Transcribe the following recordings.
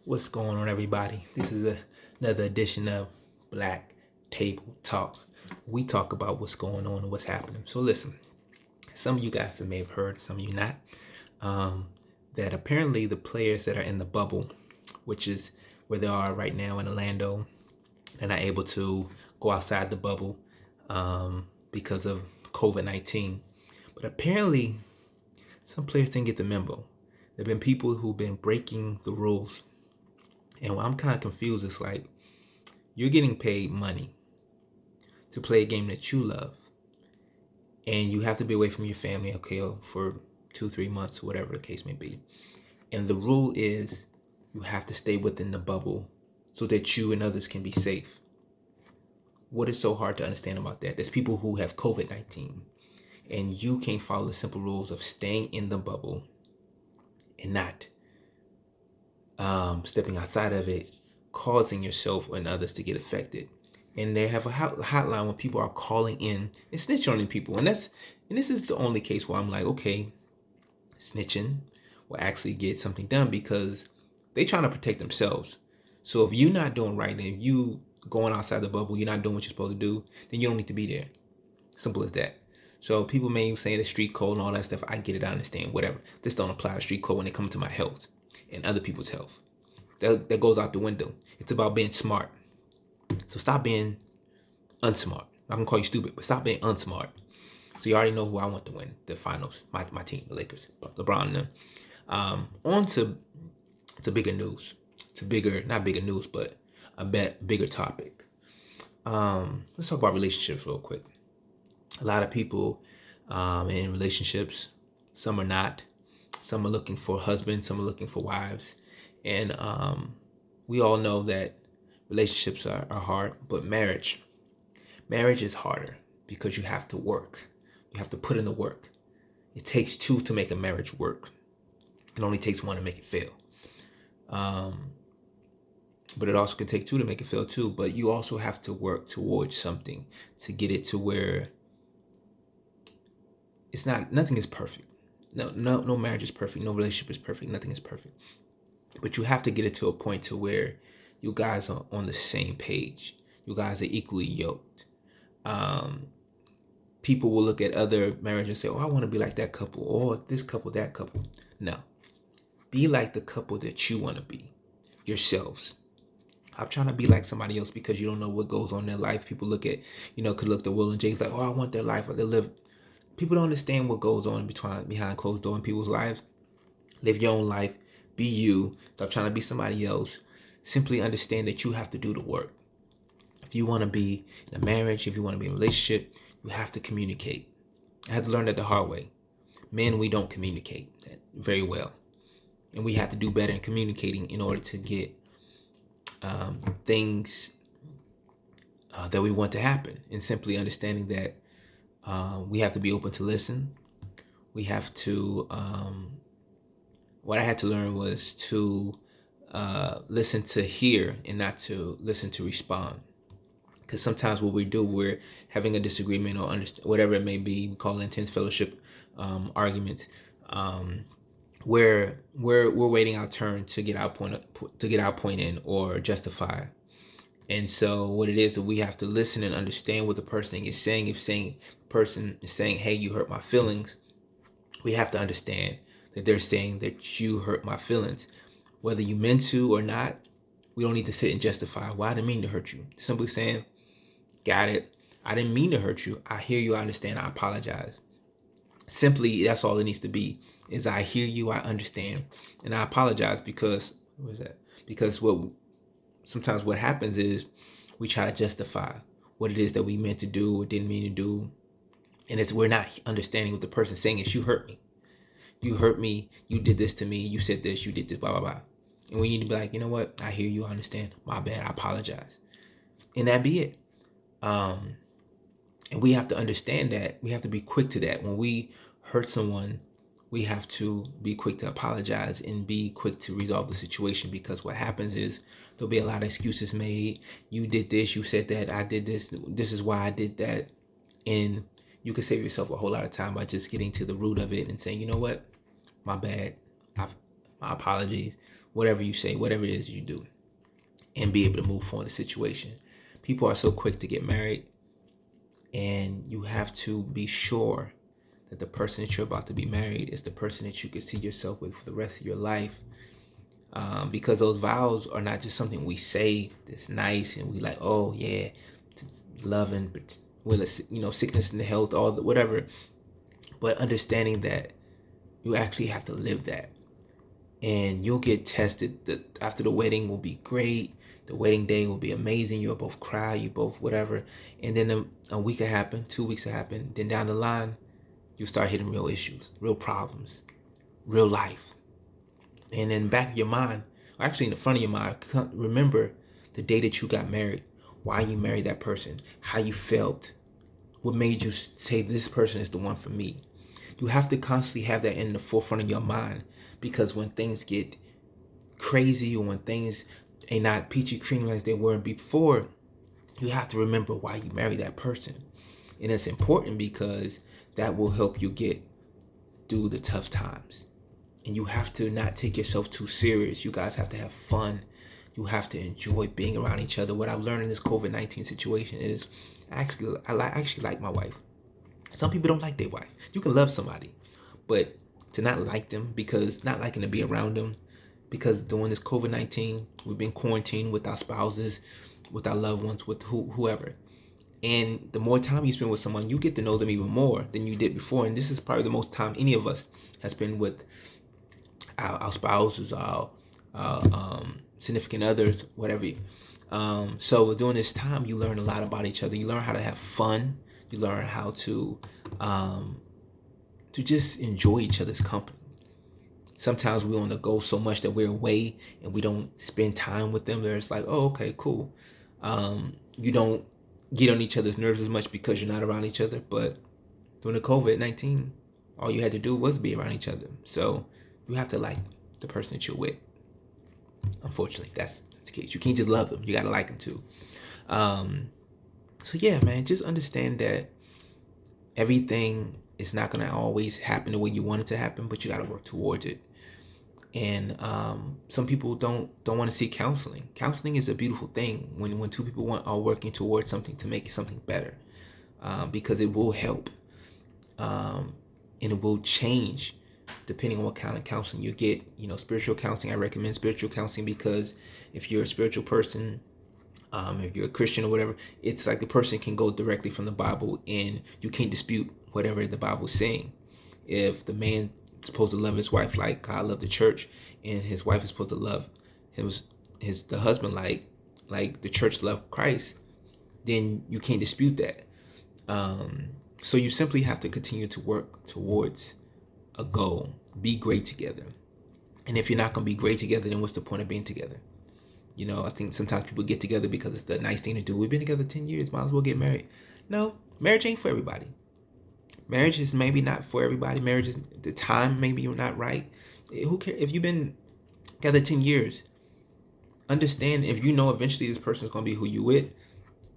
What's going on, everybody? This is another edition of Black Table Talk. We talk about what's going on and what's happening. So, listen, some of you guys may have heard, some of you not, um, that apparently the players that are in the bubble, which is where they are right now in Orlando, they're not able to go outside the bubble because of COVID-19. But apparently, some players didn't get the memo. There have been people who've been breaking the rules. And I'm kind of confused. It's like you're getting paid money to play a game that you love, and you have to be away from your family, okay, for 2, 3 months, whatever the case may be. And the rule is you have to stay within the bubble so that you and others can be safe. What is so hard to understand about that? There's people who have COVID-19, and you can't follow the simple rules of staying in the bubble and not stepping outside of it, causing yourself and others to get affected. And they have a hotline when people are calling in and snitching on people, and this is the only case where I'm like, okay, snitching will actually get something done because they trying to protect themselves. So if you're not doing right, and if you going outside the bubble, you're not doing what you're supposed to do, then you don't need to be there. Simple as that. So people may say the street code and all that stuff. I get it, I understand, whatever. This don't apply to street code when it comes to my health and other people's health. That goes out the window. It's about being smart. So stop being unsmart. I'm gonna call you stupid, but stop being unsmart. So you already know who I want to win the finals. My team, the Lakers, LeBron and them. On to bigger news. To bigger, not bigger news, but a bigger topic. Let's talk about relationships real quick. A lot of people in relationships. Some are not. Some are looking for husbands. Some are looking for wives. And we all know that relationships are hard, but marriage is harder because you have to work. You have to put in the work. It takes two to make a marriage work. It only takes one to make it fail. But it also can take two to make it fail too. But you also have to work towards something to get it to where it's not, nothing is perfect. No marriage is perfect. No relationship is perfect. Nothing is perfect. But you have to get it to a point to where you guys are on the same page. You guys are equally yoked. People will look at other marriages and say, oh, I want to be like that couple, or this couple, that couple. No. Be like the couple that you want to be, yourselves. I'm trying to be like somebody else because you don't know what goes on in their life. People look at, could look at Will and James like, oh, I want their life, or they live. People don't understand what goes on behind closed doors in people's lives. Live your own life. Be you. Stop trying to be somebody else. Simply understand that you have to do the work. If you want to be in a marriage, if you want to be in a relationship, you have to communicate. I had to learn that the hard way. Men, we don't communicate very well. And we have to do better in communicating in order to get things that we want to happen. And simply understanding that we have to be open to listen. We have to, what I had to learn was to listen to hear and not to listen to respond. Because sometimes what we do, we're having a disagreement or whatever it may be. We call it intense fellowship arguments. Where we're waiting our turn to get our point in or justify. And so what it is that we have to listen and understand what the person is saying. If the person is saying, hey, you hurt my feelings, we have to understand that they're saying that you hurt my feelings. Whether you meant to or not, we don't need to sit and justify, well, I didn't mean to hurt you. Simply saying, got it. I didn't mean to hurt you. I hear you. I understand. I apologize. Simply, that's all it needs to be, is I hear you, I understand, and I apologize because, because sometimes what happens is we try to justify what it is that we meant to do or didn't mean to do. And we're not understanding what the person's saying is, you hurt me. You hurt me. You did this to me. You said this. You did this, blah, blah, blah. And we need to be like, you know what? I hear you. I understand. My bad. I apologize. And that be it. And we have to understand that. We have to be quick to that. When we hurt someone, we have to be quick to apologize and be quick to resolve the situation, because what happens is there'll be a lot of excuses made. You did this, you said that, I did this, this is why I did that. And you can save yourself a whole lot of time by just getting to the root of it and saying, you know what, my bad. my apologies, whatever you say, whatever it is you do, and be able to move forward in the situation. People are so quick to get married, and you have to be sure that the person that you're about to be married is the person that you can see yourself with for the rest of your life. Because those vows are not just something we say that's nice and we like, oh yeah, love and sickness and health, all the whatever, but understanding that you actually have to live that, and you'll get tested. After the wedding will be great, the wedding day will be amazing. You'll both cry, you both whatever, and then a week will happen, 2 weeks will happen. Then down the line, you start hitting real issues, real problems, real life. And in the back of your mind, or actually in the front of your mind, remember the day that you got married, why you married that person, how you felt, what made you say this person is the one for me. You have to constantly have that in the forefront of your mind, because when things get crazy or when things ain't not peachy cream as they were before, you have to remember why you married that person. And it's important because that will help you get through the tough times. And you have to not take yourself too serious. You guys have to have fun. You have to enjoy being around each other. What I've learned in this COVID-19 situation is I actually like my wife. Some people don't like their wife. You can love somebody, but to not like them, because not liking to be around them, because during this COVID-19, we've been quarantined with our spouses, with our loved ones, with whoever. And the more time you spend with someone, you get to know them even more than you did before. And this is probably the most time any of us has spent with our spouses, our significant others, whatever. So during this time, you learn a lot about each other. You learn how to have fun. You learn how to just enjoy each other's company. Sometimes we want to go so much that we're away and we don't spend time with them. There's like, oh, okay, cool. You don't get on each other's nerves as much because you're not around each other. But during the COVID-19, all you had to do was be around each other. So you have to like the person that you're with. Unfortunately, that's the case. You can't just love them. You got to like them too. So yeah, man, just understand that everything is not going to always happen the way you want it to happen, but you got to work towards it. And some people don't want to seek counseling. Counseling is a beautiful thing when two people are working towards something to make something better, because it will help, and it will change depending on what kind of counseling you get. Spiritual counseling, I recommend spiritual counseling, because if you're a spiritual person, if you're a Christian or whatever, it's like the person can go directly from the Bible and you can't dispute whatever the Bible's saying. If the man is supposed to love his wife like God loved the church, and his wife is supposed to love the husband like the church loved Christ, then you can't dispute that. So you simply have to continue to work towards a goal. Be great together. And if you're not going to be great together, then what's the point of being together? I think sometimes people get together because it's the nice thing to do. We've been together 10 years, might as well get married. No, marriage ain't for everybody. Marriage is maybe not for everybody. Marriage is the time, maybe you're not right. Who cares? If you've been together 10 years, understand if you know eventually this person is going to be who you with,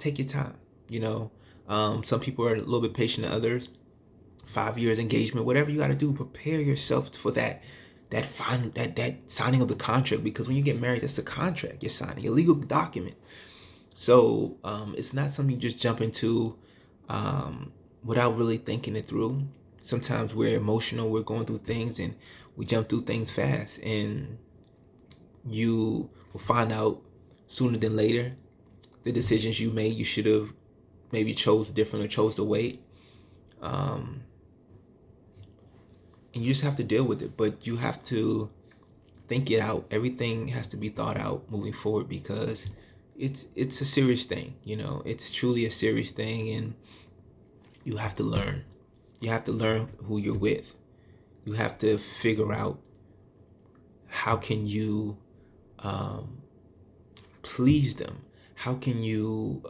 take your time. Some people are a little bit patient than others. 5 years engagement, whatever you got to do, prepare yourself for that signing of the contract, because when you get married, that's a contract you're signing, a legal document. So it's not something you just jump into without really thinking it through. Sometimes we're emotional, we're going through things, and we jump through things fast, and you will find out sooner than later the decisions you made, you should have maybe chose different or chose to wait. And you just have to deal with it, but you have to think it out. Everything has to be thought out moving forward, because it's a serious thing. It's truly a serious thing, and you have to learn. You have to learn who you're with. You have to figure out how can you please them. How can you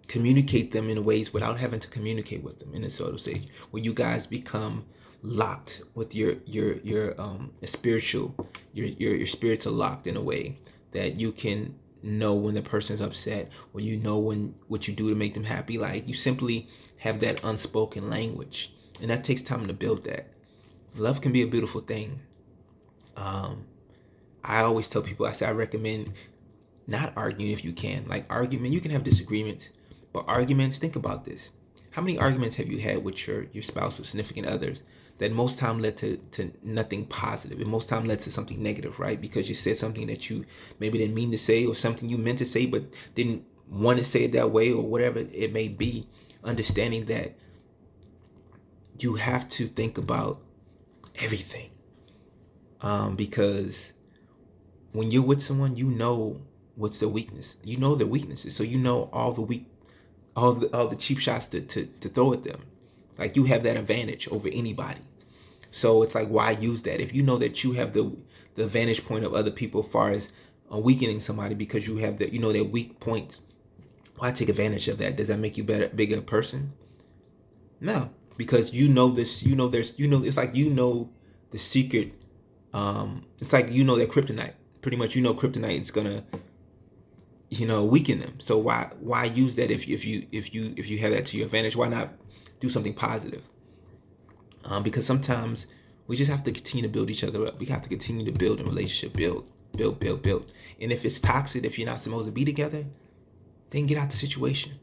communicate them in ways without having to communicate with them in a sort of stage where you guys become locked with your spiritual, your spirits are locked in a way that you can know when the person's upset, or when what you do to make them happy. Like, you simply have that unspoken language, and that takes time to build that. Love can be a beautiful thing, Um, I always tell people, I say I recommend not arguing if you can. Like argument, you can have disagreements, but arguments, think about this. How many arguments have you had with your spouse or significant others that most time led to nothing positive and most time led to something negative, right? Because you said something that you maybe didn't mean to say, or something you meant to say but didn't want to say it that way, or whatever it may be. Understanding that you have to think about everything, because when you're with someone, you know what's their weakness. You know their weaknesses, so you know all the cheap shots to throw at them. Like, you have that advantage over anybody. So it's like, why use that if you know that you have the vantage point of other people as far as weakening somebody, because you have their weak points? Why take advantage of that? Does that make you bigger person? No, because you know this. It's like the secret. It's like that kryptonite. Pretty much, kryptonite is gonna weaken them. So why use that if you have that to your advantage? Why not do something positive? Because sometimes we just have to continue to build each other up. We have to continue to build a relationship, build. And if it's toxic, if you're not supposed to be together, then get out the situation.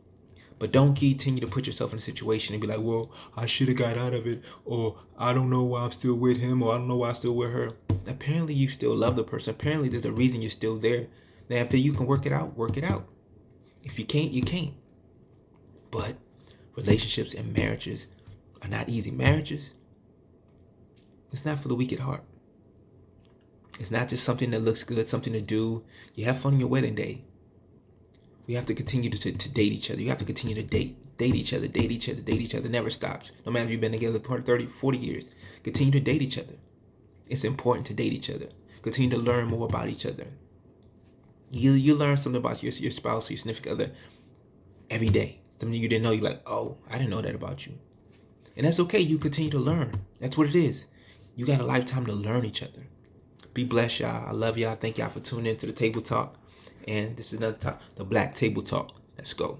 But don't continue to put yourself in a situation and be like, well, I should have got out of it, or I don't know why I'm still with him, or I don't know why I'm still with her. Apparently, you still love the person. Apparently, there's a reason you're still there. Now, if you can work it out, work it out. If you can't, you can't. But relationships and marriages are not easy. Marriages, it's not for the weak at heart. It's not just something that looks good, something to do. You have fun on your wedding day. We have to continue to date each other. You have to continue to date each other, date each other, date each other. Never stops. No matter if you've been together 20, 30, 40 years. Continue to date each other. It's important to date each other. Continue to learn more about each other. You learn something about your spouse or your significant other every day. Something you didn't know. You're like, oh, I didn't know that about you. And that's okay. You continue to learn. That's what it is. You got a lifetime to learn each other. Be blessed, y'all. I love y'all. Thank y'all for tuning in to the Table Talk. And this is another talk, the Black Table Talk. Let's go.